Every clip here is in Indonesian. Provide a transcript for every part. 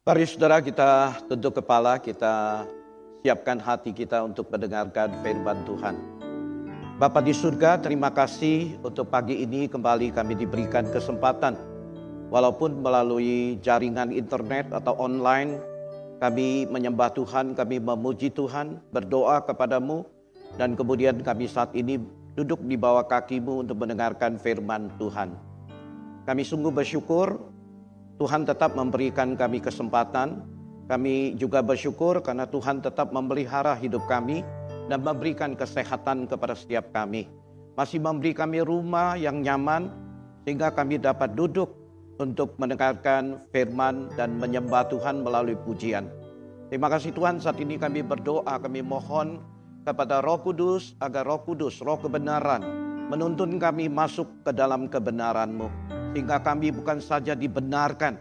Mari saudara kita tunduk kepala, kita siapkan hati kita untuk mendengarkan firman Tuhan. Bapa di surga, terima kasih untuk pagi ini kembali kami diberikan kesempatan. Walaupun melalui jaringan internet atau online, kami menyembah Tuhan, kami memuji Tuhan, berdoa kepadamu. Dan kemudian kami saat ini duduk di bawah kaki-Mu untuk mendengarkan firman Tuhan. Kami sungguh bersyukur Tuhan tetap memberikan kami kesempatan. Kami juga bersyukur karena Tuhan tetap memelihara hidup kami dan memberikan kesehatan kepada setiap kami. Masih memberi kami rumah yang nyaman sehingga kami dapat duduk untuk mendengarkan firman dan menyembah Tuhan melalui pujian. Terima kasih Tuhan, saat ini kami berdoa, kami mohon kepada Roh Kudus agar Roh Kudus, Roh kebenaran, menuntun kami masuk ke dalam kebenaran-Mu. Sehingga kami bukan saja dibenarkan,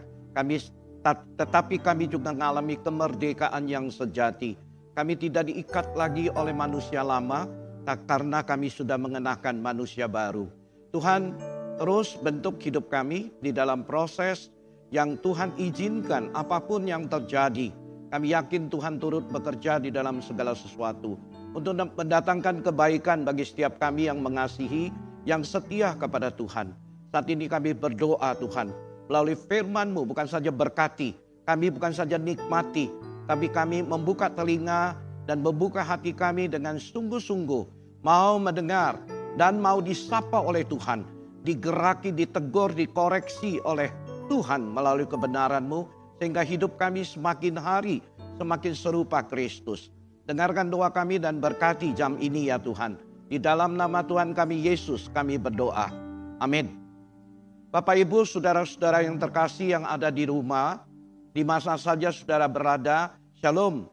tetapi kami juga mengalami kemerdekaan yang sejati. Kami tidak diikat lagi oleh manusia lama, karena kami sudah mengenakan manusia baru. Tuhan, terus bentuk hidup kami di dalam proses yang Tuhan izinkan apapun yang terjadi. Kami yakin Tuhan turut bekerja di dalam segala sesuatu untuk mendatangkan kebaikan bagi setiap kami yang mengasihi, yang setia kepada Tuhan. Saat ini kami berdoa Tuhan, melalui firman-Mu bukan saja berkati, kami bukan saja nikmati, tapi kami membuka telinga dan membuka hati kami dengan sungguh-sungguh mau mendengar dan mau disapa oleh Tuhan, digeraki, ditegur, dikoreksi oleh Tuhan melalui kebenaran-Mu, sehingga hidup kami semakin hari semakin serupa Kristus. Dengarkan doa kami dan berkati jam ini ya Tuhan. Di dalam nama Tuhan kami Yesus kami berdoa. Amin. Bapak Ibu, saudara-saudara yang terkasih yang ada di rumah, di masa saja saudara berada, Shalom.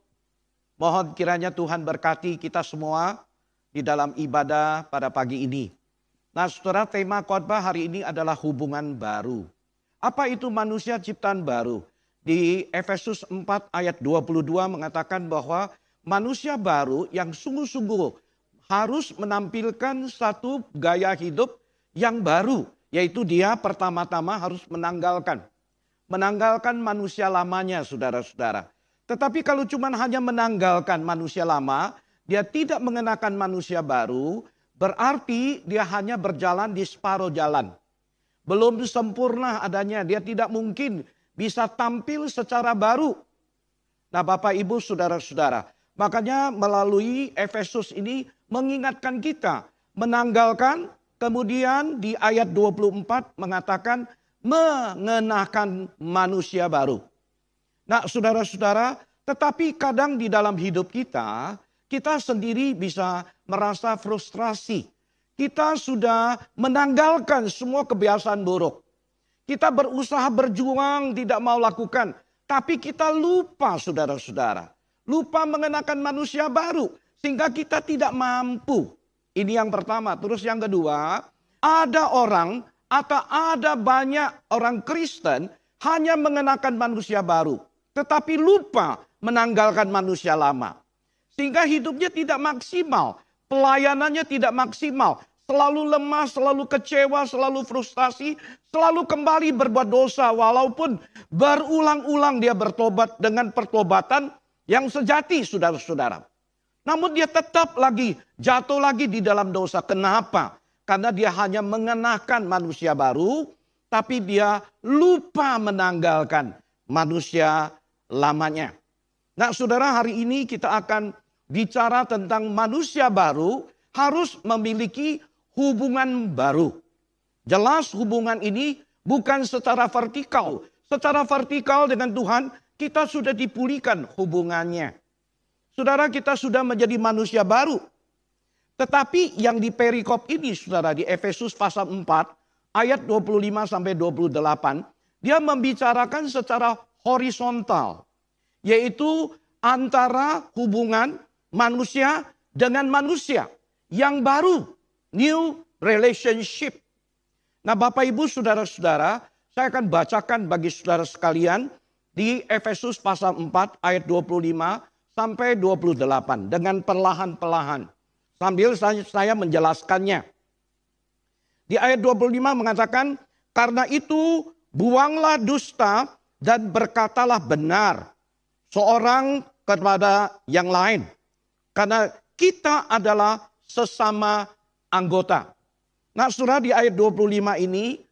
Mohon kiranya Tuhan berkati kita semua di dalam ibadah pada pagi ini. Nah saudara, tema khotbah hari ini adalah hubungan baru. Apa itu manusia ciptaan baru? Di Efesus 4 ayat 22 mengatakan bahwa manusia baru yang sungguh-sungguh harus menampilkan satu gaya hidup yang baru. Yaitu dia pertama-tama harus menanggalkan manusia lamanya saudara-saudara. Tetapi kalau cuma hanya menanggalkan manusia lama, dia tidak mengenakan manusia baru, berarti dia hanya berjalan di separuh jalan. Belum sempurna adanya, dia tidak mungkin bisa tampil secara baru. Nah Bapak Ibu saudara-saudara, makanya melalui Efesus ini mengingatkan kita menanggalkan. Kemudian di ayat 24 mengatakan mengenakan manusia baru. Nah saudara-saudara, tetapi kadang di dalam hidup kita sendiri bisa merasa frustrasi. Kita sudah menanggalkan semua kebiasaan buruk. Kita berusaha berjuang tidak mau lakukan. Tapi kita lupa saudara-saudara. Lupa mengenakan manusia baru. Sehingga kita tidak mampu. Ini yang pertama. Terus yang kedua, ada orang atau ada banyak orang Kristen hanya mengenakan manusia baru. Tetapi lupa menanggalkan manusia lama. Sehingga hidupnya tidak maksimal. Pelayanannya tidak maksimal. Selalu lemah, selalu kecewa, selalu frustasi. Selalu kembali berbuat dosa. Walaupun berulang-ulang dia bertobat dengan pertobatan yang sejati saudara-saudara. Namun dia tetap lagi jatuh lagi di dalam dosa. Kenapa? Karena dia hanya mengenakan manusia baru, tapi dia lupa menanggalkan manusia lamanya. Nah saudara, hari ini kita akan bicara tentang manusia baru harus memiliki hubungan baru. Jelas hubungan ini bukan secara vertikal. Secara vertikal dengan Tuhan kita sudah dipulihkan hubungannya. Saudara, kita sudah menjadi manusia baru. Tetapi yang di perikop ini saudara, di Efesus pasal 4 ayat 25 sampai 28. Dia membicarakan secara horizontal. Yaitu antara hubungan manusia dengan manusia yang baru. New relationship. Nah Bapak Ibu saudara-saudara, saya akan bacakan bagi saudara sekalian di Efesus pasal 4 ayat 25 sampai 28 dengan perlahan-perlahan. Sambil saya menjelaskannya. Di ayat 25 mengatakan, karena itu buanglah dusta dan berkatalah benar seorang kepada yang lain. Karena kita adalah sesama anggota. Nah, saudara, di ayat 25 ini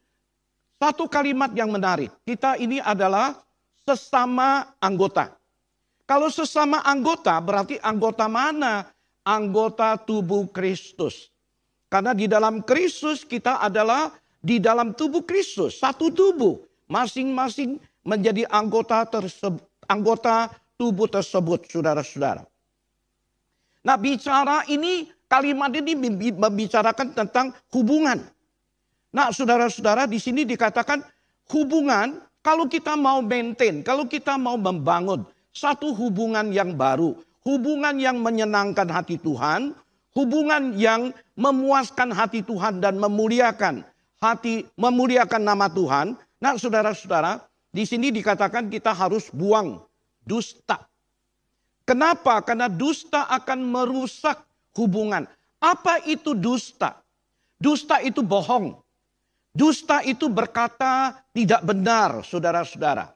satu kalimat yang menarik. Kita ini adalah sesama anggota. Kalau sesama anggota berarti anggota mana? Anggota tubuh Kristus. Karena di dalam Kristus kita adalah di dalam tubuh Kristus. Satu tubuh. Masing-masing menjadi anggota tubuh tersebut, saudara-saudara. Nah, kalimat ini membicarakan tentang hubungan. Nah, saudara-saudara, di sini dikatakan hubungan, kalau kita mau maintain, kalau kita mau membangun satu hubungan yang baru, hubungan yang menyenangkan hati Tuhan, hubungan yang memuaskan hati Tuhan dan memuliakan nama Tuhan. Nah, saudara-saudara, di sini dikatakan kita harus buang dusta. Kenapa? Karena dusta akan merusak hubungan. Apa itu dusta? Dusta itu bohong. Dusta itu berkata tidak benar, saudara-saudara.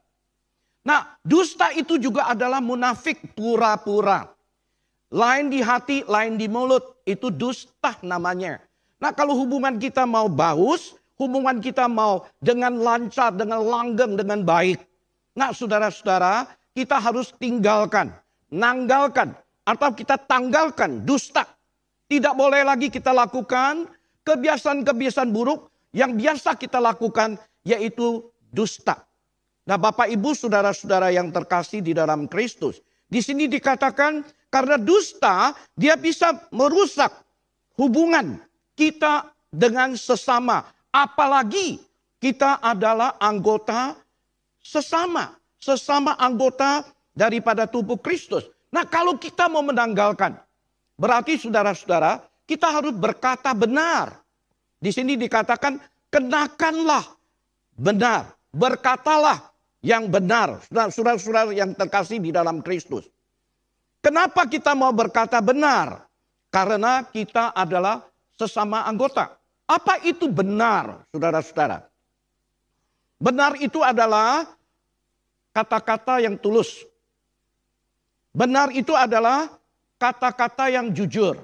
Nah, dusta itu juga adalah munafik, pura-pura. Lain di hati, lain di mulut. Itu dusta namanya. Nah, kalau hubungan kita mau bagus, hubungan kita mau dengan lancar, dengan langgeng, dengan baik. Nah, saudara-saudara, kita harus nanggalkan, atau kita tanggalkan dusta. Tidak boleh lagi kita lakukan kebiasaan-kebiasaan buruk yang biasa kita lakukan, yaitu dusta. Nah, Bapak Ibu saudara-saudara yang terkasih di dalam Kristus. Di sini dikatakan karena dusta dia bisa merusak hubungan kita dengan sesama. Apalagi kita adalah anggota sesama anggota daripada tubuh Kristus. Nah, kalau kita mau menanggalkan, berarti saudara-saudara kita harus berkata benar. Di sini dikatakan kenakanlah benar, berkatalah yang benar. Saudara-saudara yang terkasih di dalam Kristus. Kenapa kita mau berkata benar? Karena kita adalah sesama anggota. Apa itu benar, saudara-saudara? Benar itu adalah kata-kata yang tulus. Benar itu adalah kata-kata yang jujur.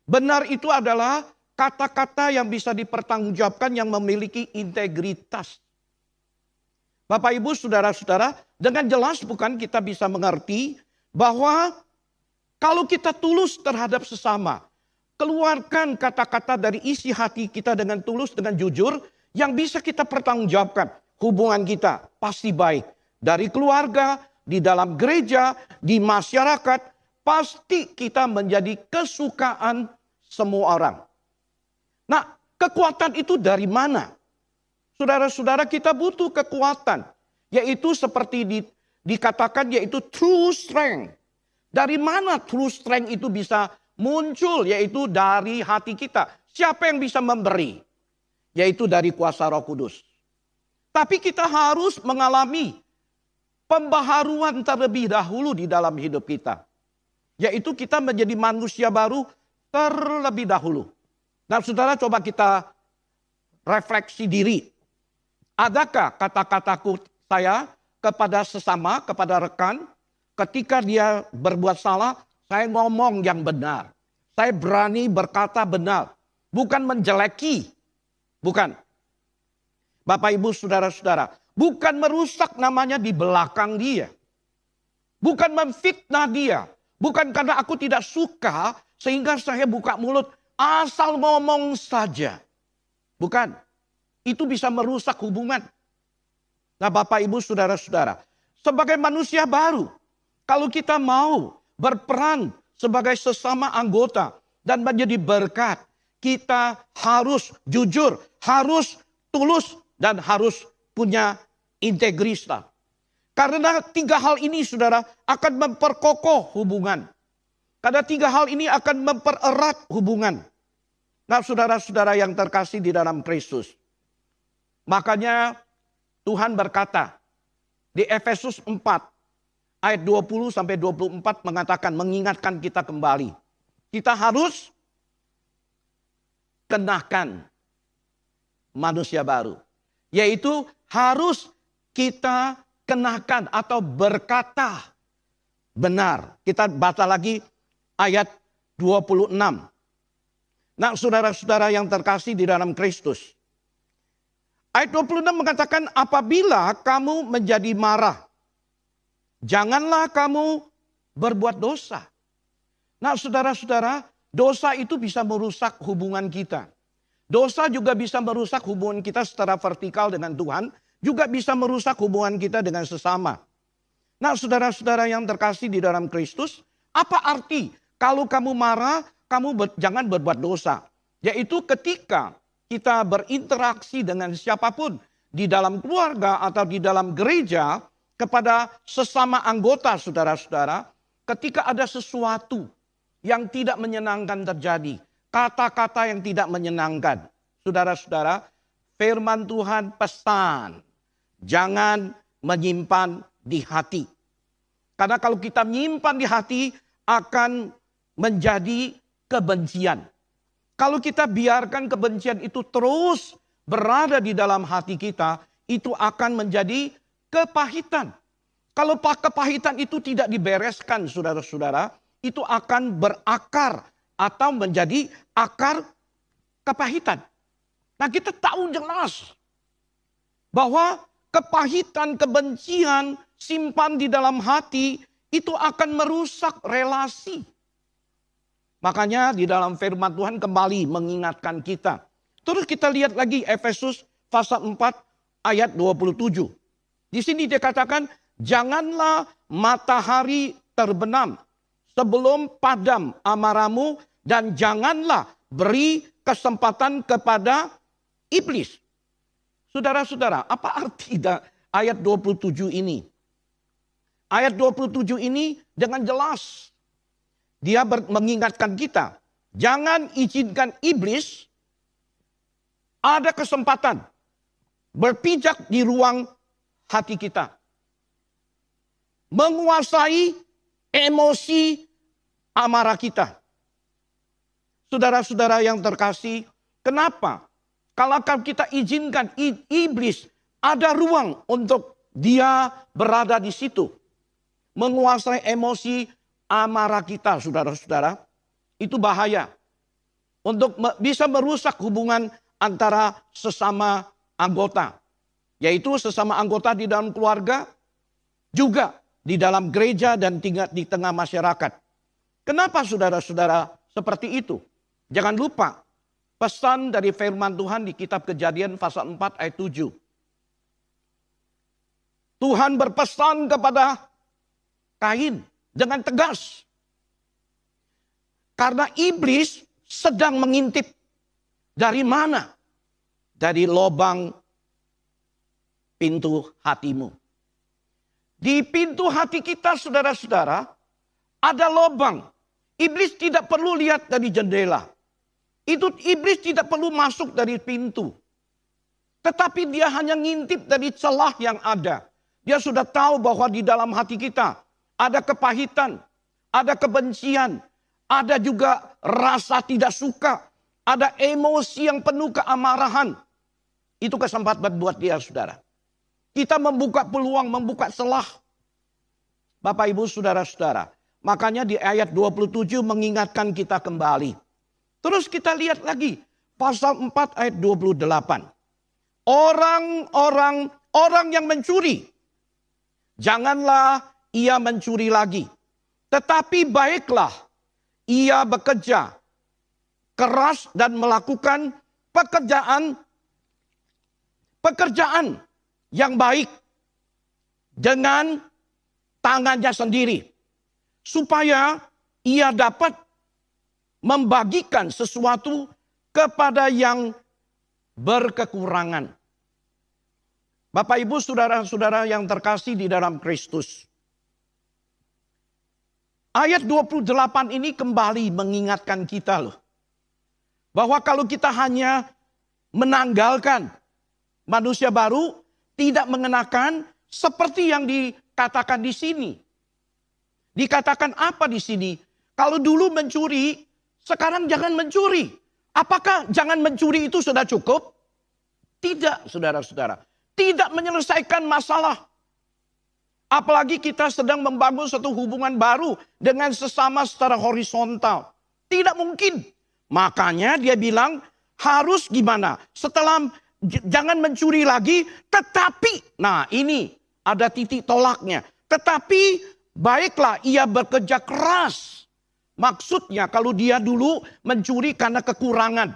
Benar itu adalah kata-kata yang bisa dipertanggungjawabkan, yang memiliki integritas. Bapak Ibu saudara-saudara, dengan jelas bukan kita bisa mengerti bahwa kalau kita tulus terhadap sesama, keluarkan kata-kata dari isi hati kita dengan tulus, dengan jujur, yang bisa kita pertanggungjawabkan. Hubungan kita pasti baik. Dari keluarga, di dalam gereja, di masyarakat, pasti kita menjadi kesukaan semua orang. Nah, kekuatan itu dari mana? Saudara-saudara, kita butuh kekuatan. Yaitu seperti dikatakan, yaitu true strength. Dari mana true strength itu bisa muncul? Yaitu dari hati kita. Siapa yang bisa memberi? Yaitu dari kuasa Roh Kudus. Tapi kita harus mengalami pembaharuan terlebih dahulu di dalam hidup kita. Yaitu kita menjadi manusia baru terlebih dahulu. Nah, saudara, coba kita refleksi diri. Adakah kata-kataku saya kepada sesama, kepada rekan, ketika dia berbuat salah, saya ngomong yang benar. Saya berani berkata benar. Bukan menjeleki. Bukan. Bapak Ibu saudara-saudara. Bukan merusak namanya di belakang dia. Bukan memfitnah dia. Bukan karena aku tidak suka sehingga saya buka mulut asal ngomong saja. Bukan. Itu bisa merusak hubungan. Nah, Bapak Ibu saudara-saudara. Sebagai manusia baru. Kalau kita mau berperan sebagai sesama anggota dan menjadi berkat. Kita harus jujur, harus tulus, dan harus punya integritas. Karena 3 hal ini saudara akan memperkokoh hubungan. Karena 3 hal ini akan mempererat hubungan. Nah, saudara-saudara yang terkasih di dalam Kristus. Makanya Tuhan berkata di Efesus 4 ayat 20 sampai 24 mengatakan, mengingatkan kita kembali. Kita harus kenakan manusia baru. Yaitu harus kita kenakan atau berkata benar. Kita baca lagi ayat 26. Nah, saudara-saudara yang terkasih di dalam Kristus. Ayat 26 mengatakan, apabila kamu menjadi marah, janganlah kamu berbuat dosa. Nah, saudara-saudara, dosa itu bisa merusak hubungan kita. Dosa juga bisa merusak hubungan kita secara vertikal dengan Tuhan, juga bisa merusak hubungan kita dengan sesama. Nah, saudara-saudara yang terkasih di dalam Kristus, apa arti kalau kamu marah, kamu jangan berbuat dosa? Yaitu ketika kita berinteraksi dengan siapapun di dalam keluarga atau di dalam gereja kepada sesama anggota saudara-saudara, ketika ada sesuatu yang tidak menyenangkan terjadi, kata-kata yang tidak menyenangkan. Saudara-saudara, firman Tuhan pesan, jangan menyimpan di hati. Karena kalau kita menyimpan di hati akan menjadi kebencian. Kalau kita biarkan kebencian itu terus berada di dalam hati kita, itu akan menjadi kepahitan. Kalau kepahitan itu tidak dibereskan saudara-saudara, itu akan berakar atau menjadi akar kepahitan. Nah, kita tahu jelas bahwa kepahitan, kebencian, simpan di dalam hati, itu akan merusak relasi. Makanya di dalam firman Tuhan kembali mengingatkan kita. Terus kita lihat lagi Efesus pasal 4 ayat 27. Di sini dia katakan, janganlah matahari terbenam sebelum padam amarahmu, dan janganlah beri kesempatan kepada iblis. Saudara-saudara, apa arti ayat 27 ini? Ayat 27 ini dengan jelas dia mengingatkan kita, jangan izinkan iblis ada kesempatan berpijak di ruang hati kita, menguasai emosi amarah kita. Saudara-saudara yang terkasih, kenapa? Kalau kita izinkan iblis ada ruang untuk dia berada di situ, menguasai emosi amarah kita, saudara-saudara, itu bahaya. Untuk bisa merusak hubungan antara sesama anggota. Yaitu sesama anggota di dalam keluarga, juga di dalam gereja dan di tengah masyarakat. Kenapa saudara-saudara seperti itu? Jangan lupa pesan dari firman Tuhan di kitab Kejadian pasal 4 ayat 7. Tuhan berpesan kepada Kain dengan tegas. Karena iblis sedang mengintip. Dari mana? Dari lubang pintu hatimu. Di pintu hati kita saudara-saudara ada lubang. Iblis tidak perlu lihat dari jendela. Iblis tidak perlu masuk dari pintu. Tetapi dia hanya ngintip dari celah yang ada. Dia sudah tahu bahwa di dalam hati kita ada kepahitan, ada kebencian, ada juga rasa tidak suka, ada emosi yang penuh keamarahan. Itu kesempatan buat dia, saudara. Kita membuka peluang, membuka celah. Bapak, Ibu, saudara-saudara. Makanya di ayat 27 mengingatkan kita kembali. Terus kita lihat lagi pasal 4 ayat 28. Orang yang mencuri, janganlah ia mencuri lagi. Tetapi baiklah ia bekerja keras dan melakukan pekerjaan yang baik dengan tangannya sendiri. Supaya ia dapat membagikan sesuatu kepada yang berkekurangan. Bapak, Ibu, saudara-saudara yang terkasih di dalam Kristus. Ayat 28 ini kembali mengingatkan kita loh. Bahwa kalau kita hanya menanggalkan manusia baru, tidak mengenakan seperti yang dikatakan di sini. Dikatakan apa di sini? Kalau dulu mencuri, sekarang jangan mencuri. Apakah jangan mencuri itu sudah cukup? Tidak, saudara-saudara. tidak menyelesaikan masalah. Apalagi kita sedang membangun satu hubungan baru dengan sesama secara horizontal. Tidak mungkin. Makanya dia bilang harus gimana? Setelah jangan mencuri lagi, tetapi, nah ini ada titik tolaknya. Tetapi baiklah ia bekerja keras. Maksudnya kalau dia dulu mencuri karena kekurangan,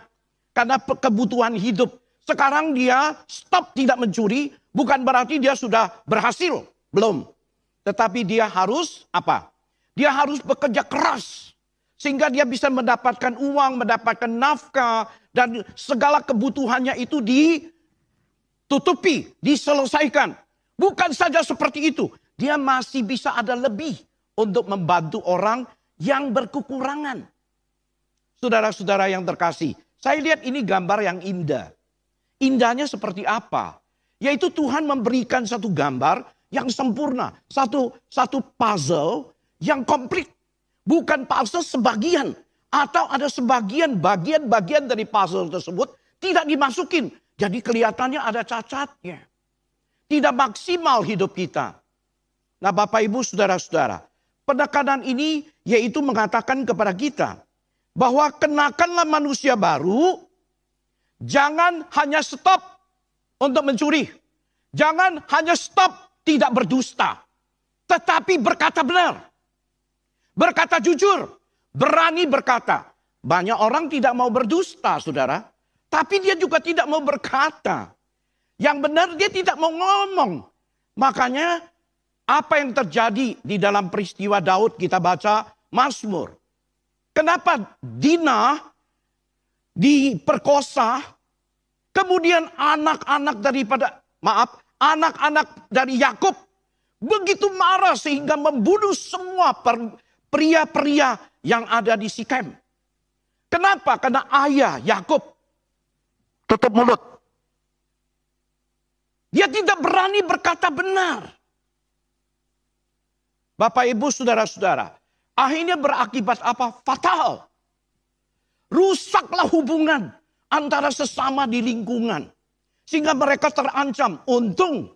karena kebutuhan hidup. Sekarang dia stop tidak mencuri, bukan berarti dia sudah berhasil. Belum. Tetapi dia harus apa? Dia harus bekerja keras. Sehingga dia bisa mendapatkan uang, mendapatkan nafkah. Dan segala kebutuhannya itu ditutupi, diselesaikan. Bukan saja seperti itu. Dia masih bisa ada lebih untuk membantu orang yang berkekurangan. Saudara-saudara yang terkasih. Saya lihat ini gambar yang indah. Indahnya seperti apa? Yaitu Tuhan memberikan satu gambar yang sempurna. Satu puzzle yang komplit. Bukan puzzle sebagian. Atau ada sebagian bagian-bagian dari puzzle tersebut tidak dimasukin. Jadi kelihatannya ada cacatnya. Tidak maksimal hidup kita. Nah Bapak Ibu saudara-saudara. Penekanan ini yaitu mengatakan kepada kita. Bahwa kenakanlah manusia baru. Jangan hanya stop untuk mencuri. Jangan hanya stop tidak berdusta. Tetapi berkata benar. Berkata jujur. Berani berkata. Banyak orang tidak mau berdusta saudara. Tapi dia juga tidak mau berkata. Yang benar dia tidak mau ngomong. Makanya apa yang terjadi di dalam peristiwa Daud kita baca Mazmur. Kenapa Dina diperkosa, kemudian anak-anak dari Yakub begitu marah sehingga membunuh semua pria-pria yang ada di Sikem. Kenapa? Karena ayah Yakub tutup mulut. Dia tidak berani berkata benar. Bapak Ibu saudara-saudara, akhirnya berakibat apa? Fatal. Rusaklah hubungan antara sesama di lingkungan. Sehingga mereka terancam. Untung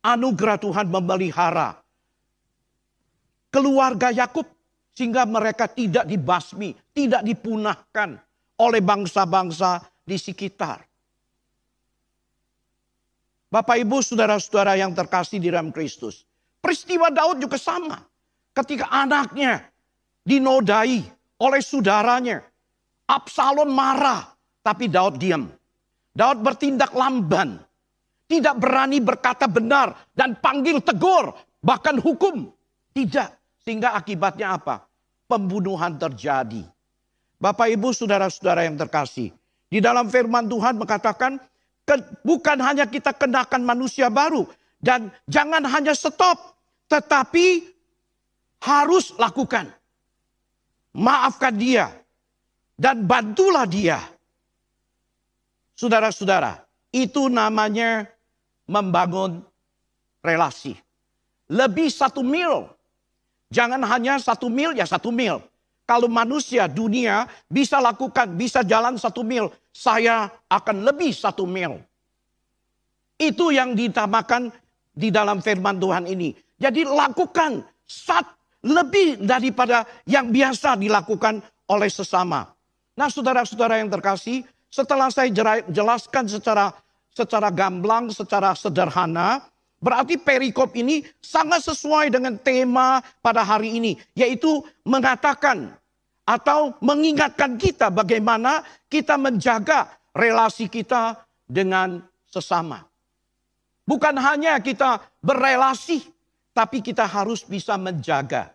anugerah Tuhan memelihara keluarga Yakub. Sehingga mereka tidak dibasmi, tidak dipunahkan oleh bangsa-bangsa di sekitar. Bapak Ibu saudara-saudara yang terkasih di dalam Kristus. Peristiwa Daud juga sama. Ketika anaknya dinodai oleh saudaranya. Absalom marah, tapi Daud diam. Daud bertindak lamban. Tidak berani berkata benar dan panggil tegur, bahkan hukum. Tidak. Sehingga akibatnya apa? Pembunuhan terjadi. Bapak Ibu saudara-saudara yang terkasih. Di dalam firman Tuhan mengatakan, bukan hanya kita kenakan manusia baru. Dan jangan hanya stop, tetapi harus lakukan. Maafkan dia. Dan bantulah dia. Saudara-saudara, itu namanya membangun relasi. Lebih 1 mil. Jangan hanya 1 mil ya 1 mil. Kalau manusia dunia bisa lakukan, bisa jalan 1 mil. Saya akan lebih 1 mil. Itu yang ditamakan di dalam firman Tuhan ini. Jadi lakukan lebih daripada yang biasa dilakukan oleh sesama. Nah saudara-saudara yang terkasih, setelah saya jelaskan secara gamblang, secara sederhana, berarti perikop ini sangat sesuai dengan tema pada hari ini. Yaitu mengatakan atau mengingatkan kita bagaimana kita menjaga relasi kita dengan sesama. Bukan hanya kita berelasi, tapi kita harus bisa menjaga.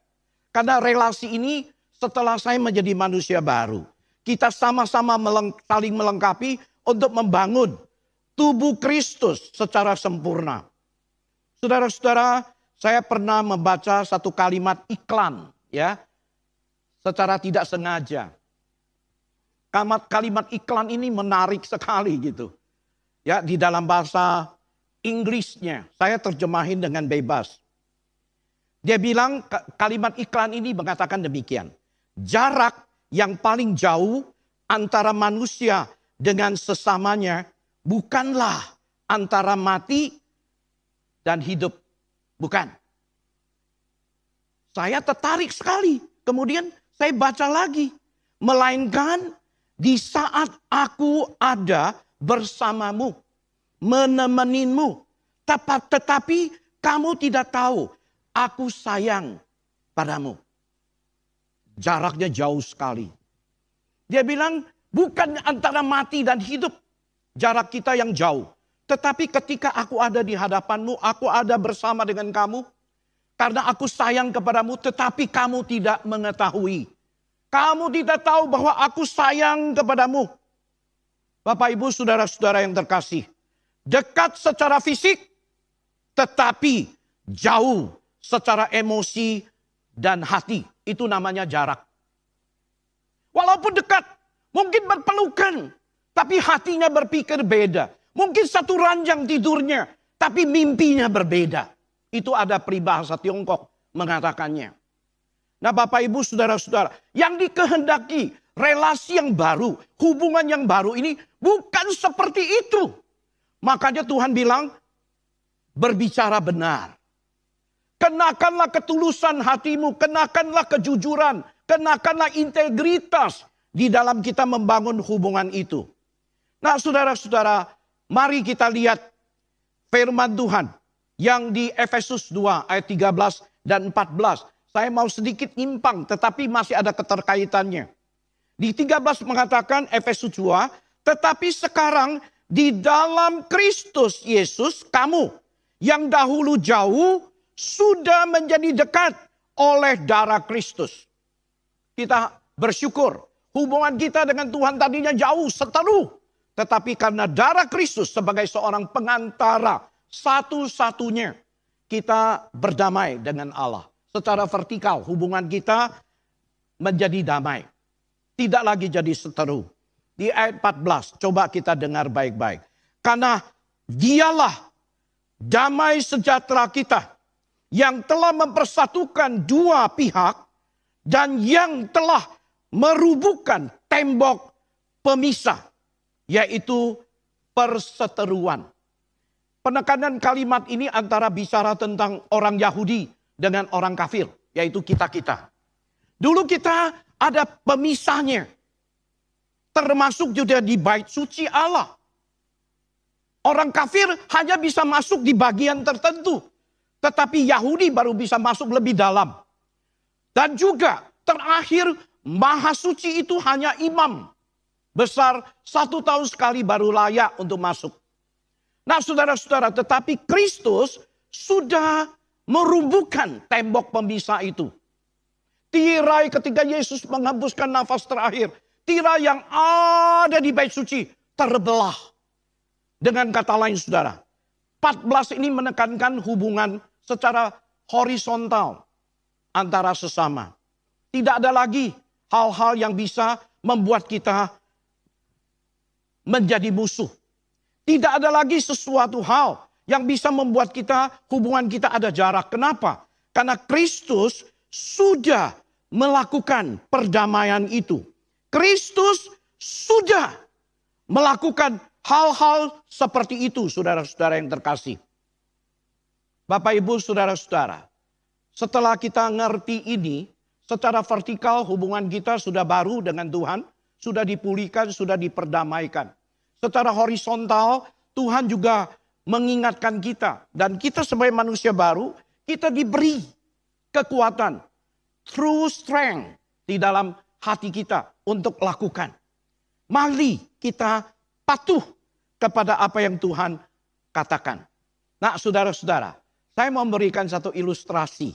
Karena relasi ini setelah saya menjadi manusia baru. Kita sama-sama saling melengkapi untuk membangun tubuh Kristus secara sempurna. Saudara-saudara, saya pernah membaca satu kalimat iklan, ya, secara tidak sengaja. Kalimat iklan ini menarik sekali gitu. Ya, di dalam bahasa Inggrisnya, saya terjemahin dengan bebas. Dia bilang kalimat iklan ini mengatakan demikian. Jarak yang paling jauh antara manusia dengan sesamanya bukanlah antara mati dan hidup. Bukan. Saya tertarik sekali. Kemudian saya baca lagi. Melainkan di saat aku ada bersamamu, menemanimu. Tetapi kamu tidak tahu aku sayang padamu. Jaraknya jauh sekali. Dia bilang bukan antara mati dan hidup. Jarak kita yang jauh. Tetapi ketika aku ada di hadapanmu, aku ada bersama dengan kamu. Karena aku sayang kepadamu, tetapi kamu tidak mengetahui. Kamu tidak tahu bahwa aku sayang kepadamu. Bapak, Ibu, saudara-saudara yang terkasih. Dekat secara fisik, tetapi jauh secara emosi dan hati. Itu namanya jarak. Walaupun dekat, mungkin berpelukan, tapi hatinya berpikir beda. Mungkin satu ranjang tidurnya, tapi mimpinya berbeda. Itu ada peribahasa Tiongkok mengatakannya. Nah, Bapak, Ibu, saudara-saudara, yang dikehendaki relasi yang baru, hubungan yang baru ini bukan seperti itu. Makanya Tuhan bilang, berbicara benar. Kenakanlah ketulusan hatimu, kenakanlah kejujuran, kenakanlah integritas di dalam kita membangun hubungan itu. Nah, saudara-saudara, mari kita lihat firman Tuhan yang di Efesus 2 ayat 13 dan 14. Saya mau sedikit nyimpang tetapi masih ada keterkaitannya. Di 13 mengatakan Efesus 2, tetapi sekarang di dalam Kristus Yesus kamu yang dahulu jauh sudah menjadi dekat oleh darah Kristus. Kita bersyukur hubungan kita dengan Tuhan tadinya jauh, seteru. Tetapi karena darah Kristus sebagai seorang pengantara satu-satunya, kita berdamai dengan Allah. Secara vertikal hubungan kita menjadi damai. Tidak lagi jadi seteru. Di ayat 14 coba kita dengar baik-baik. Karena dialah damai sejahtera kita yang telah mempersatukan dua pihak dan yang telah merubuhkan tembok pemisah, yaitu perseteruan. Penekanan kalimat ini antara bicara tentang orang Yahudi dengan orang kafir, yaitu kita-kita. Dulu kita ada pemisahnya, termasuk juga di bait suci Allah. Orang kafir hanya bisa masuk di bagian tertentu. Tetapi Yahudi baru bisa masuk lebih dalam. Dan juga terakhir maha suci itu hanya imam besar 1 tahun sekali baru layak untuk masuk. Nah, saudara-saudara, tetapi Kristus sudah merumbuhkan tembok pemisah itu. Tirai ketika Yesus menghembuskan nafas terakhir, tirai yang ada di bait suci terbelah. Dengan kata lain, saudara, 14 ini menekankan hubungan secara horizontal antara sesama. Tidak ada lagi hal-hal yang bisa membuat kita menjadi musuh. Tidak ada lagi sesuatu hal yang bisa membuat kita, hubungan kita ada jarak. Kenapa? Karena Kristus sudah melakukan perdamaian itu. Kristus sudah melakukan hal-hal seperti itu, saudara-saudara yang terkasih. Bapak, Ibu, saudara-saudara, setelah kita ngerti ini, secara vertikal hubungan kita sudah baru dengan Tuhan, sudah dipulihkan, sudah diperdamaikan. Secara horizontal, Tuhan juga mengingatkan kita. Dan kita sebagai manusia baru, kita diberi kekuatan, true strength di dalam hati kita untuk lakukan. Mari kita patuh kepada apa yang Tuhan katakan. Nah, saudara-saudara, saya mau memberikan satu ilustrasi.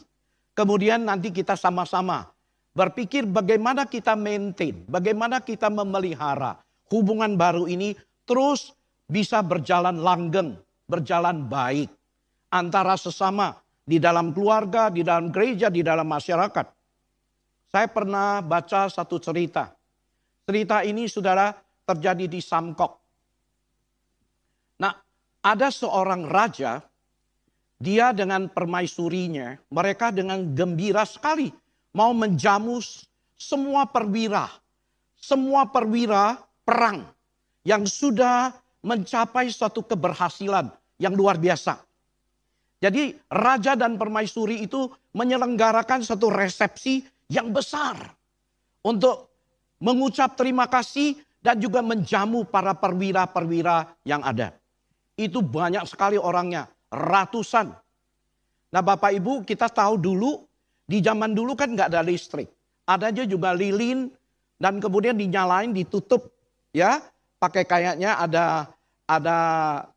Kemudian nanti kita sama-sama berpikir bagaimana kita maintain, bagaimana kita memelihara hubungan baru ini terus bisa berjalan langgeng, berjalan baik antara sesama di dalam keluarga, di dalam gereja, di dalam masyarakat. Saya pernah baca satu cerita. Cerita ini, saudara, terjadi di Samkok. Nah, ada seorang raja, dia dengan permaisurinya, mereka dengan gembira sekali mau menjamu semua perwira perang yang sudah mencapai suatu keberhasilan yang luar biasa. Jadi raja dan permaisuri itu menyelenggarakan satu resepsi yang besar untuk mengucap terima kasih dan juga menjamu para perwira-perwira yang ada. Itu banyak sekali orangnya, ratusan. Nah Bapak Ibu, kita tahu dulu, di zaman dulu kan nggak ada listrik. Adanya juga lilin dan kemudian dinyalain, ditutup ya, pakai kayaknya ada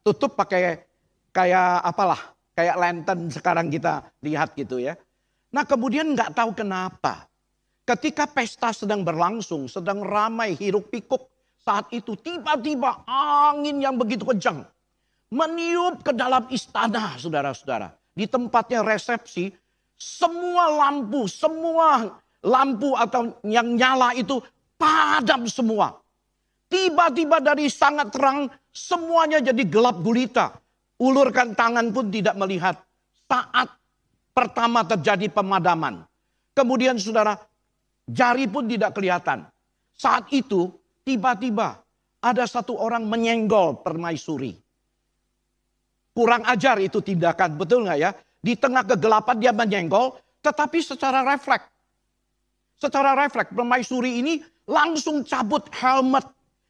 tutup pakai kayak apalah, kayak lantern sekarang kita lihat gitu ya. Nah kemudian nggak tahu kenapa, ketika pesta sedang berlangsung, sedang ramai hiruk pikuk, saat itu tiba-tiba angin yang begitu kencang meniup ke dalam istana, saudara-saudara. Di tempatnya resepsi, semua lampu atau yang nyala itu padam semua. Tiba-tiba dari sangat terang, semuanya jadi gelap gulita. Ulurkan tangan pun tidak melihat saat pertama terjadi pemadaman. Kemudian saudara, jari pun tidak kelihatan. Saat itu tiba-tiba ada satu orang menyenggol permaisuri. Kurang ajar itu tindakan, betul nggak ya? Di tengah kegelapan dia menyenggol, tetapi secara refleks. Secara refleks permaisuri ini langsung cabut helmet.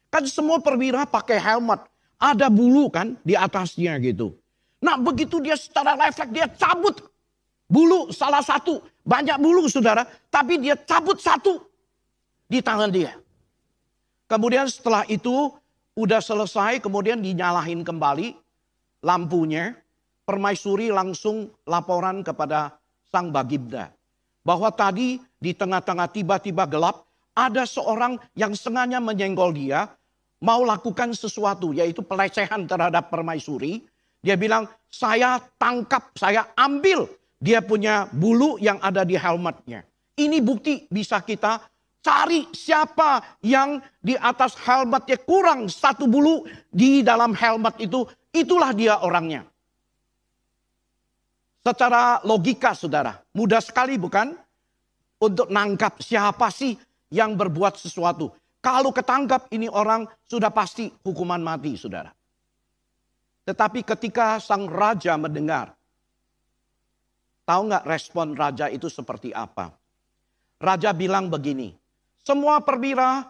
Kan semua perwira pakai helmet. Ada bulu kan di atasnya gitu. Nah begitu dia secara refleks dia cabut bulu salah satu. Banyak bulu saudara, tapi dia cabut satu di tangan dia. Kemudian setelah itu udah selesai, kemudian dinyalahin kembali lampunya. Permaisuri langsung laporan kepada sang Baginda. Bahwa tadi di tengah-tengah tiba-tiba gelap, ada seorang yang sengaja menyenggol dia, mau lakukan sesuatu, yaitu pelecehan terhadap permaisuri. Dia bilang, saya tangkap, saya ambil dia punya bulu yang ada di helmetnya. Ini bukti bisa kita cari siapa yang di atas helmetnya kurang satu bulu di dalam helmet itu. Itulah dia orangnya. Secara logika saudara, mudah sekali bukan? Untuk nangkap siapa sih yang berbuat sesuatu. Kalau ketangkap ini orang sudah pasti hukuman mati saudara. Tetapi ketika sang raja mendengar. Tahu nggak respon raja itu seperti apa? Raja bilang begini. Semua perwira,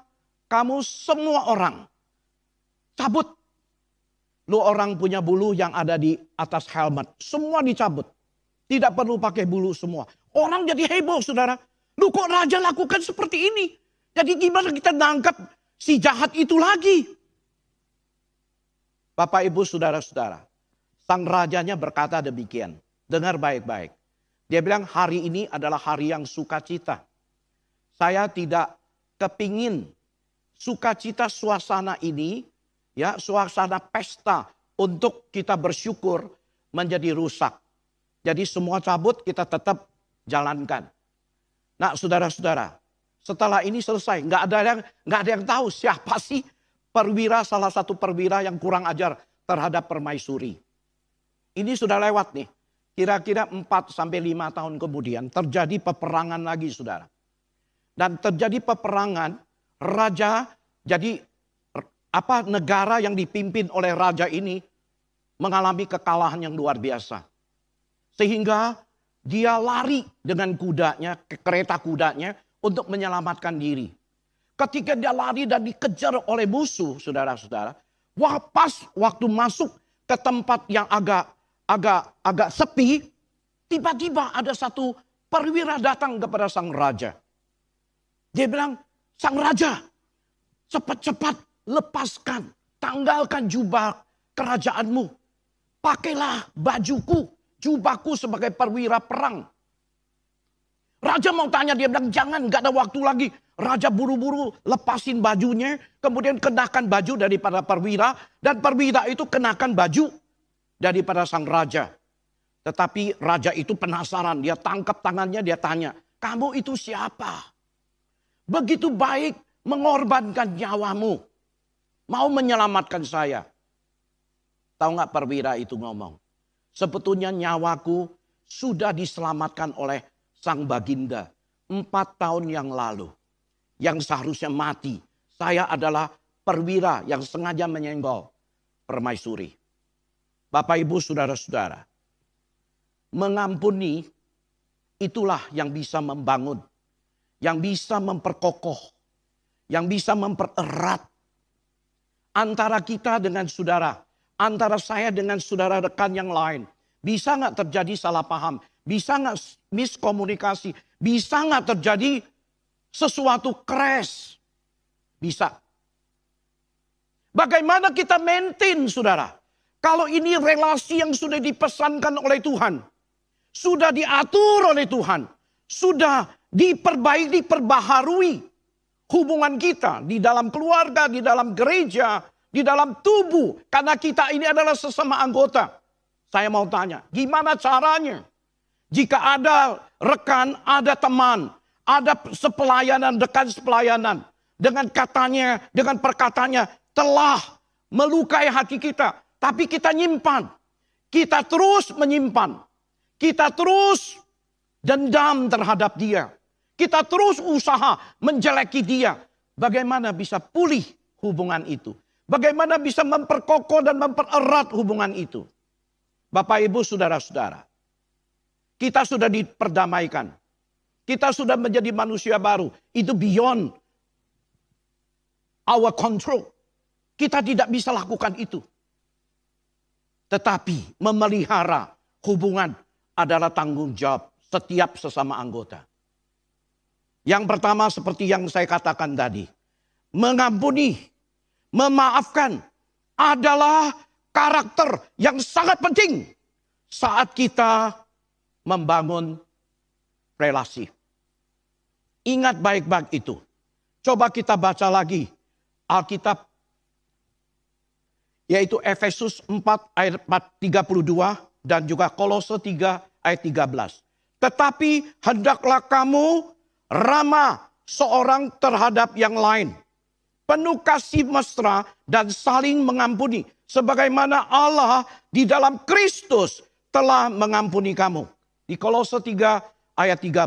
kamu semua orang. Cabut. Lu orang punya bulu yang ada di atas helmet. Semua dicabut. Tidak perlu pakai bulu semua. Orang jadi heboh saudara. Lu kok raja lakukan seperti ini? Jadi gimana kita nangkap si jahat itu lagi? Bapak ibu saudara-saudara. Sang rajanya berkata demikian. Dengar baik-baik. Dia bilang hari ini adalah hari yang sukacita. Saya tidak kepingin sukacita suasana ini. Ya, suasana pesta untuk kita bersyukur menjadi rusak. Jadi semua cabut kita tetap jalankan. Nah saudara-saudara, setelah ini selesai, nggak ada yang tahu siapa sih perwira, salah satu perwira yang kurang ajar terhadap permaisuri. Ini sudah lewat nih, kira-kira 4-5 tahun kemudian terjadi peperangan lagi saudara. Dan terjadi peperangan, raja jadi negara yang dipimpin oleh raja ini mengalami kekalahan yang luar biasa. Sehingga dia lari dengan kudanya, kereta kudanya untuk menyelamatkan diri. Ketika dia lari dan dikejar oleh musuh, saudara-saudara, pas waktu masuk ke tempat yang agak sepi, tiba-tiba ada satu perwira datang kepada sang raja. Dia bilang, sang raja, cepat-cepat lepaskan, tanggalkan jubah kerajaanmu. Pakailah bajuku, jubahku sebagai perwira perang. Raja mau tanya, dia bilang jangan, gak ada waktu lagi. Raja buru-buru lepasin bajunya, kemudian kenakan baju daripada perwira. Dan perwira itu kenakan baju daripada sang raja. Tetapi raja itu penasaran, dia tangkap tangannya, dia tanya, kamu itu siapa? Begitu baik mengorbankan nyawamu. Mau menyelamatkan saya. Tahu nggak perwira itu ngomong? Sebetulnya nyawaku sudah diselamatkan oleh sang Baginda 4 tahun yang lalu. Yang seharusnya mati. Saya adalah perwira yang sengaja menyenggol. permaisuri. Bapak, Ibu, saudara-saudara, mengampuni itulah yang bisa membangun, yang bisa memperkokoh, yang bisa mempererat antara kita dengan saudara, antara saya dengan saudara rekan yang lain. Bisa nggak terjadi salah paham? Bisa nggak miskomunikasi? Bisa nggak terjadi sesuatu crash? Bisa. Bagaimana kita maintain, saudara? Kalau ini relasi yang sudah dipesankan oleh Tuhan, sudah diatur oleh Tuhan, sudah diperbaiki, diperbaharui hubungan kita di dalam keluarga, di dalam gereja, di dalam tubuh. Karena kita ini adalah sesama anggota. Saya mau tanya, gimana caranya? Jika ada rekan, ada teman, ada sepelayanan, rekan sepelayanan, dengan katanya, dengan perkataannya telah melukai hati kita. Tapi kita nyimpan. Kita terus menyimpan. Kita terus dendam terhadap dia. Kita terus usaha menjeleki dia. Bagaimana bisa pulih hubungan itu? Bagaimana bisa memperkokoh dan mempererat hubungan itu? Bapak, Ibu, saudara-saudara. Kita sudah diperdamaikan. Kita sudah menjadi manusia baru. Itu beyond our control. Kita tidak bisa lakukan itu. Tetapi memelihara hubungan adalah tanggung jawab setiap sesama anggota. Yang pertama seperti yang saya katakan tadi. Mengampuni, memaafkan adalah karakter yang sangat penting saat kita membangun relasi. Ingat baik-baik itu. Coba kita baca lagi Alkitab, yaitu Efesus 4 ayat 32 dan juga Kolose 3 ayat 13. Tetapi hendaklah kamu ramah seorang terhadap yang lain, penuh kasih mesra dan saling mengampuni, sebagaimana Allah di dalam Kristus telah mengampuni kamu. Di Kolose 3 ayat 13.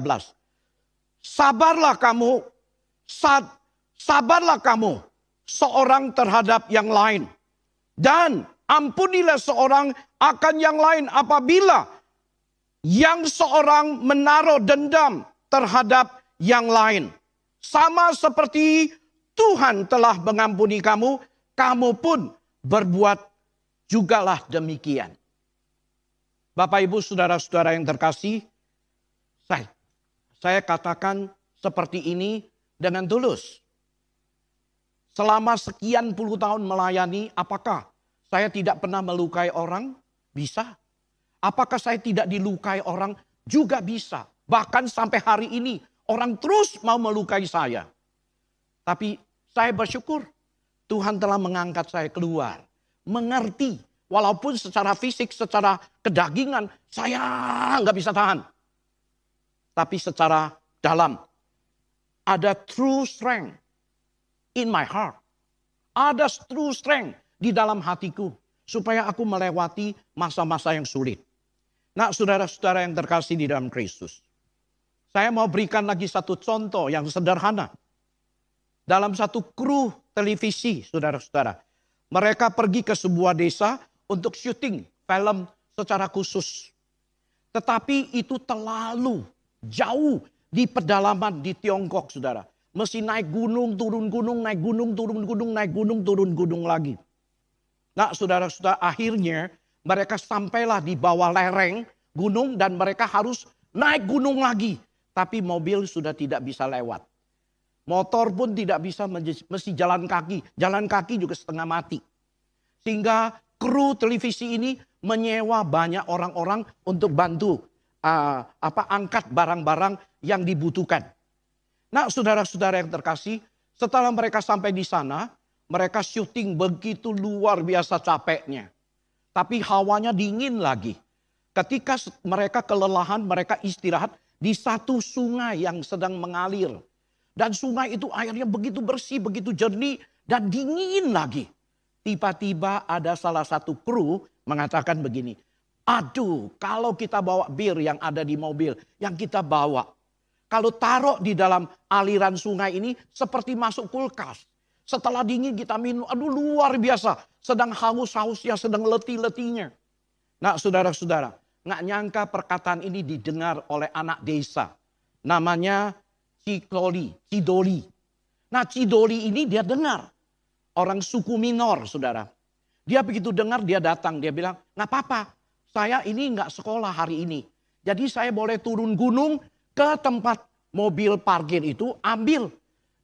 Sabarlah kamu seorang terhadap yang lain. Dan ampunilah seorang akan yang lain apabila yang seorang menaruh dendam terhadap yang lain. Sama seperti Tuhan telah mengampuni kamu, kamu pun berbuat jugalah demikian. Bapak, Ibu, saudara-saudara yang terkasih, saya katakan seperti ini dengan tulus. Selama sekian puluh tahun melayani, apakah saya tidak pernah melukai orang? Bisa. Apakah saya tidak dilukai orang? Juga bisa. Bahkan sampai hari ini, orang terus mau melukai saya. Tapi saya bersyukur, Tuhan telah mengangkat saya keluar. Mengerti, walaupun secara fisik, secara kedagingan, saya nggak bisa tahan. Tapi secara dalam, ada true strength in my heart. Ada true strength di dalam hatiku. Supaya aku melewati masa-masa yang sulit. Nah, saudara-saudara yang terkasih di dalam Kristus. Saya mau berikan lagi satu contoh yang sederhana. Dalam satu kru televisi, saudara-saudara. Mereka pergi ke sebuah desa untuk syuting film secara khusus. Tetapi itu terlalu jauh di pedalaman di Tiongkok, saudara. Mesti naik gunung, turun gunung, naik gunung, turun gunung, naik gunung, turun gunung lagi. Nah, saudara-saudara, akhirnya mereka sampailah di bawah lereng gunung dan mereka harus naik gunung lagi. Tapi mobil sudah tidak bisa lewat. Motor pun tidak bisa, mesti jalan kaki. Jalan kaki juga setengah mati. Sehingga kru televisi ini menyewa banyak orang-orang untuk bantu angkat barang-barang yang dibutuhkan. Nah, saudara-saudara yang terkasih, setelah mereka sampai di sana, mereka syuting begitu luar biasa capeknya. Tapi hawanya dingin lagi. Ketika mereka kelelahan, mereka istirahat di satu sungai yang sedang mengalir. Dan sungai itu airnya begitu bersih, begitu jernih, dan dingin lagi. Tiba-tiba ada salah satu kru mengatakan begini, aduh, kalau kita bawa bir yang ada di mobil, yang kita bawa, kalau taruh di dalam aliran sungai ini seperti masuk kulkas. Setelah dingin kita minum, aduh luar biasa. Sedang haus-hausnya, sedang letih-letihnya. Nah saudara-saudara, nggak nyangka perkataan ini didengar oleh anak desa. Namanya Cidoli. Nah Cidoli ini dia dengar. Orang suku minor saudara. Dia begitu dengar dia datang. Dia bilang nggak apa-apa. Saya ini nggak sekolah hari ini. Jadi saya boleh turun gunung ke tempat mobil parkir itu. Ambil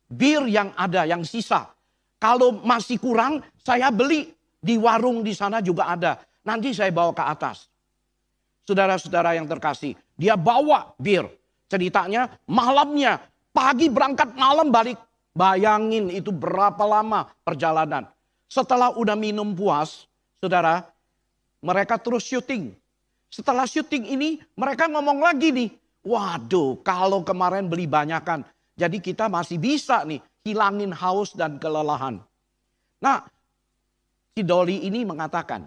bir yang ada yang sisa. Kalau masih kurang saya beli. Di warung di sana juga ada. Nanti saya bawa ke atas. Saudara-saudara yang terkasih. Dia bawa bir. Ceritanya malamnya. Pagi berangkat malam balik. Bayangin itu berapa lama perjalanan. Setelah udah minum puas. Saudara. Mereka terus syuting. Setelah syuting ini mereka ngomong lagi nih. Waduh kalau kemarin beli banyakan. Jadi kita masih bisa nih hilangin haus dan kelelahan. Nah Cidoli ini mengatakan.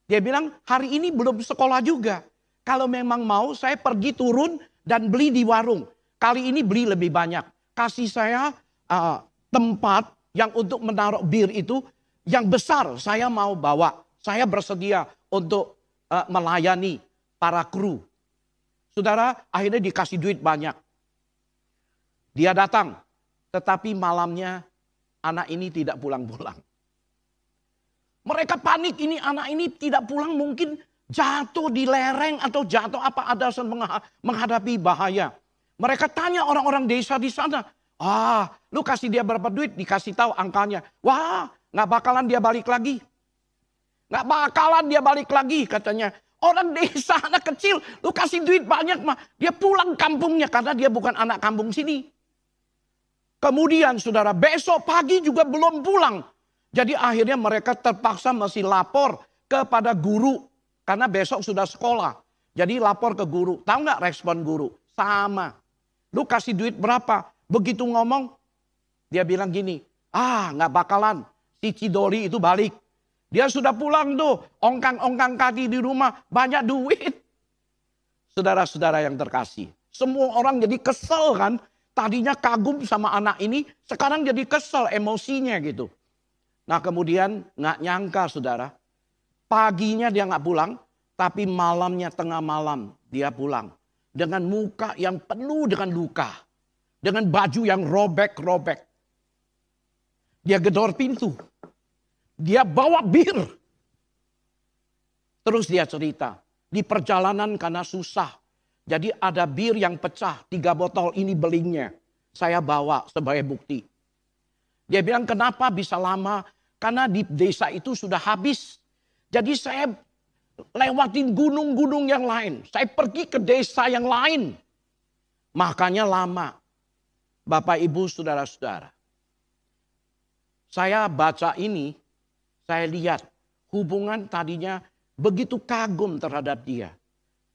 Dia bilang hari ini belum sekolah juga. Kalau memang mau saya pergi turun dan beli di warung. Kali ini beli lebih banyak. Kasih saya tempat yang untuk menaruh bir itu yang besar saya mau bawa. Saya bersedia untuk melayani para kru. Saudara akhirnya dikasih duit banyak. Dia datang. Tetapi malamnya anak ini tidak pulang-pulang. Mereka panik ini anak ini tidak pulang mungkin jatuh di lereng atau jatuh apa ada menghadapi bahaya. Mereka tanya orang-orang desa di sana. Lu kasih dia berapa duit? Dikasih tahu angkanya. Wah gak bakalan dia balik lagi. Gak bakalan dia balik lagi katanya. Orang desa anak kecil lu kasih duit banyak mah. Dia pulang kampungnya karena dia bukan anak kampung sini. Kemudian saudara besok pagi juga belum pulang. Jadi akhirnya mereka terpaksa masih lapor kepada guru. Karena besok sudah sekolah. Jadi lapor ke guru. Tahu nggak respon guru? Sama. Lu kasih duit berapa? Begitu ngomong. Dia bilang gini. Nggak bakalan. Si Cidoli itu balik. Dia sudah pulang tuh. Ongkang-ongkang kaki di rumah. Banyak duit. Saudara-saudara yang terkasih. Semua orang jadi kesel kan. Tadinya kagum sama anak ini. Sekarang jadi kesel emosinya gitu. Nah kemudian nggak nyangka saudara. Paginya dia nggak pulang. Tapi malamnya tengah malam dia pulang. Dengan muka yang penuh dengan luka. Dengan baju yang robek-robek. Dia gedor pintu. Dia bawa bir. Terus dia cerita. Di perjalanan karena susah. Jadi ada bir yang pecah. 3 botol ini belingnya. Saya bawa sebagai bukti. Dia bilang kenapa bisa lama? Karena di desa itu sudah habis. Jadi saya lewatin gunung-gunung yang lain. Saya pergi ke desa yang lain. Makanya lama. Bapak Ibu saudara-saudara. Saya baca ini. Saya lihat hubungan tadinya begitu kagum terhadap dia.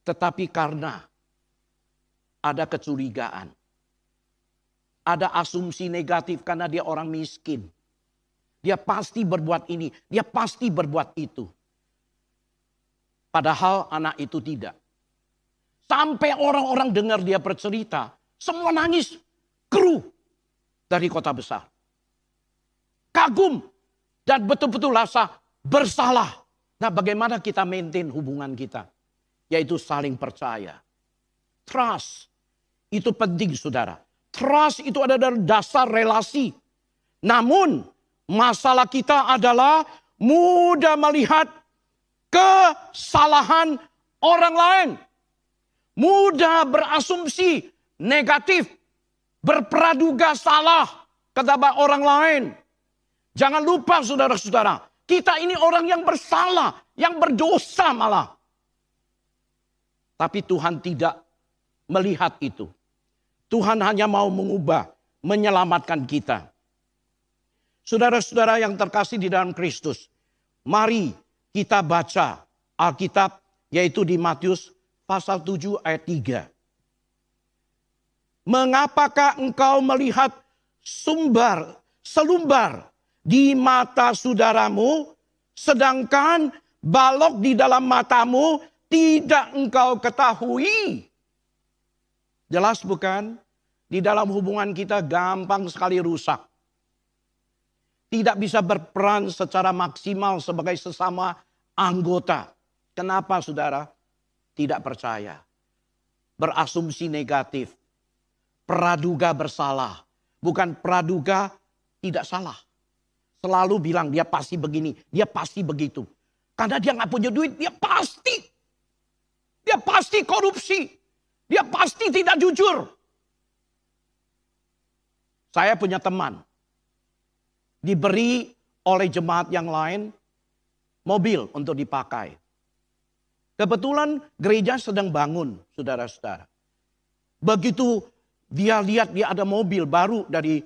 Tetapi karena ada kecurigaan. Ada asumsi negatif karena dia orang miskin. Dia pasti berbuat ini, dia pasti berbuat itu. Padahal anak itu tidak. Sampai orang-orang dengar dia bercerita, semua nangis. Kru dari kota besar. Kagum dan betul-betul rasa bersalah. Nah bagaimana kita maintain hubungan kita? Yaitu saling percaya. Trust itu penting saudara. Trust itu adalah dasar relasi. Namun masalah kita adalah mudah melihat kesalahan orang lain. Mudah berasumsi negatif. Berpraduga salah kepada orang lain. Jangan lupa saudara-saudara. Kita ini orang yang bersalah. Yang berdosa malah. Tapi Tuhan tidak melihat itu. Tuhan hanya mau mengubah, menyelamatkan kita. Saudara-saudara yang terkasih di dalam Kristus. Mari kita baca Alkitab yaitu di Matius pasal 7 ayat 3. Mengapakah engkau melihat selumbar di mata saudaramu, sedangkan balok di dalam matamu tidak engkau ketahui? Jelas bukan? Di dalam hubungan kita gampang sekali rusak. tidak bisa berperan secara maksimal sebagai sesama anggota. Kenapa saudara? Tidak percaya. Berasumsi negatif. Praduga bersalah. Bukan praduga tidak salah. Selalu bilang dia pasti begini, dia pasti begitu. Karena dia nggak punya duit, dia pasti. Dia pasti korupsi. Dia pasti tidak jujur. Saya punya teman. Diberi oleh jemaat yang lain mobil untuk dipakai. Kebetulan gereja sedang bangun, saudara-saudara. Begitu dia lihat dia ada mobil baru dari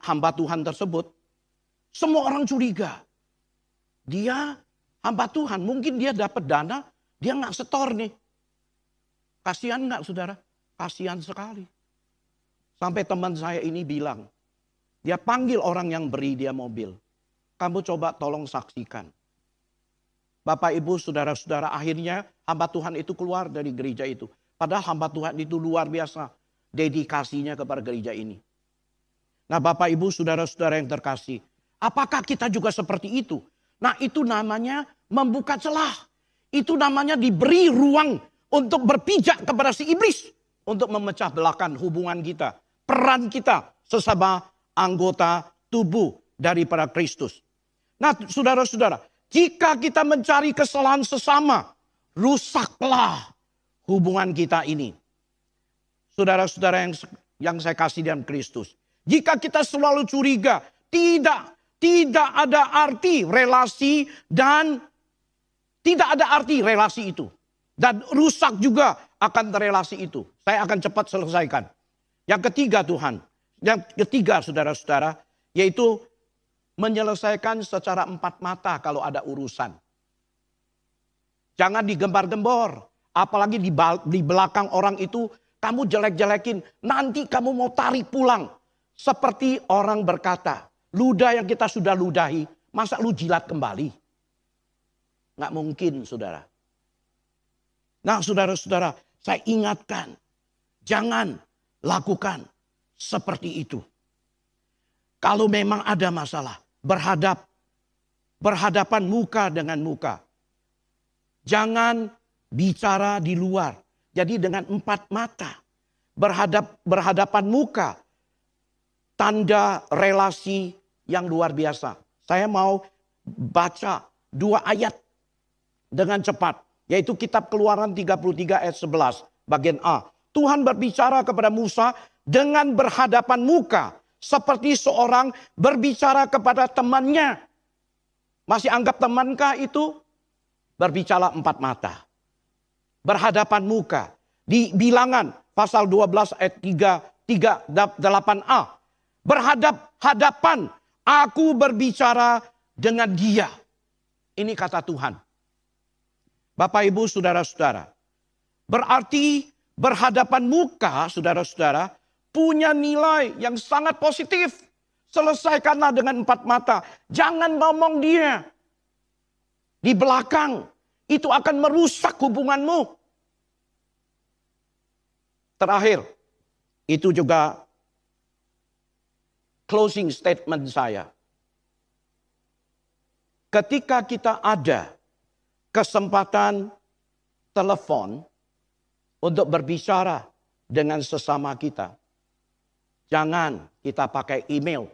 hamba Tuhan tersebut, semua orang curiga. Dia hamba Tuhan, mungkin dia dapat dana, dia nggak setor nih. Kasihan nggak saudara? Kasihan sekali. Sampai teman saya ini bilang, dia panggil orang yang beri dia mobil. Kamu coba tolong saksikan. Bapak, Ibu, saudara-saudara, akhirnya hamba Tuhan itu keluar dari gereja itu. Padahal hamba Tuhan itu luar biasa dedikasinya kepada gereja ini. Nah, Bapak, Ibu, saudara-saudara yang terkasih, apakah kita juga seperti itu? Nah, itu namanya membuka celah. Itu namanya diberi ruang untuk berpijak kepada si iblis. Untuk memecah belahkan hubungan kita, peran kita sesama anggota tubuh daripada Kristus. Nah, saudara-saudara, jika kita mencari kesalahan sesama, rusaklah hubungan kita ini. Saudara-saudara yang saya kasih dalam Kristus. Jika kita selalu curiga, tidak ada arti relasi dan tidak ada arti relasi itu. Dan rusak juga akan relasi itu. Saya akan cepat selesaikan. Yang ketiga Tuhan. Yang ketiga saudara-saudara, yaitu menyelesaikan secara empat mata kalau ada urusan. Jangan digembar-gembor. Apalagi di belakang orang itu kamu jelek-jelekin. Nanti kamu mau tarik pulang. Seperti orang berkata, ludah yang kita sudah ludahi, masa lu jilat kembali? Nggak mungkin saudara. Nah saudara-saudara, saya ingatkan. Jangan lakukan seperti itu. Kalau memang ada masalah, berhadapan muka dengan muka. Jangan bicara di luar. Jadi dengan empat mata. Berhadapan muka. Tanda relasi yang luar biasa. Saya mau baca 2 ayat dengan cepat. Yaitu kitab Keluaran 33 ayat 11 bagian A. Tuhan berbicara kepada Musa dengan berhadapan muka. Seperti seorang berbicara kepada temannya. Masih anggap temankah itu? Berbicara empat mata. Berhadapan muka. Di Bilangan pasal 12 ayat 8a. Berhadap-hadapan. Aku berbicara dengan dia. Ini kata Tuhan. Bapak, Ibu, saudara-saudara. Berarti berhadapan muka, saudara-saudara, punya nilai yang sangat positif. Selesaikanlah dengan empat mata. Jangan ngomong dia. Di belakang. Itu akan merusak hubunganmu. Terakhir. Itu juga closing statement saya. Ketika kita ada kesempatan telepon untuk berbicara dengan sesama kita. Jangan kita pakai email.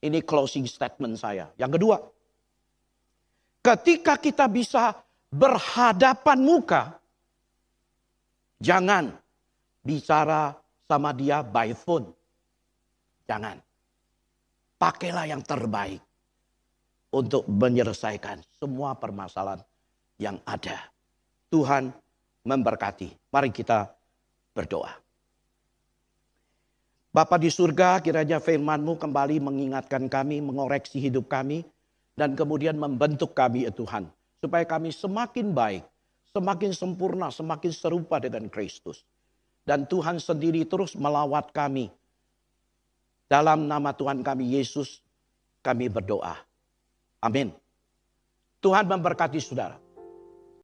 Ini closing statement saya. Yang kedua, ketika kita bisa berhadapan muka, jangan bicara sama dia by phone. Jangan. Pakailah yang terbaik untuk menyelesaikan semua permasalahan yang ada. Tuhan memberkati. Mari kita berdoa. Bapa di surga, kiranya firman-Mu kembali mengingatkan kami, mengoreksi hidup kami, dan kemudian membentuk kami ya Tuhan. Supaya kami semakin baik, semakin sempurna, semakin serupa dengan Kristus. Dan Tuhan sendiri terus melawat kami. Dalam nama Tuhan kami Yesus, kami berdoa. Amin. Tuhan memberkati saudara.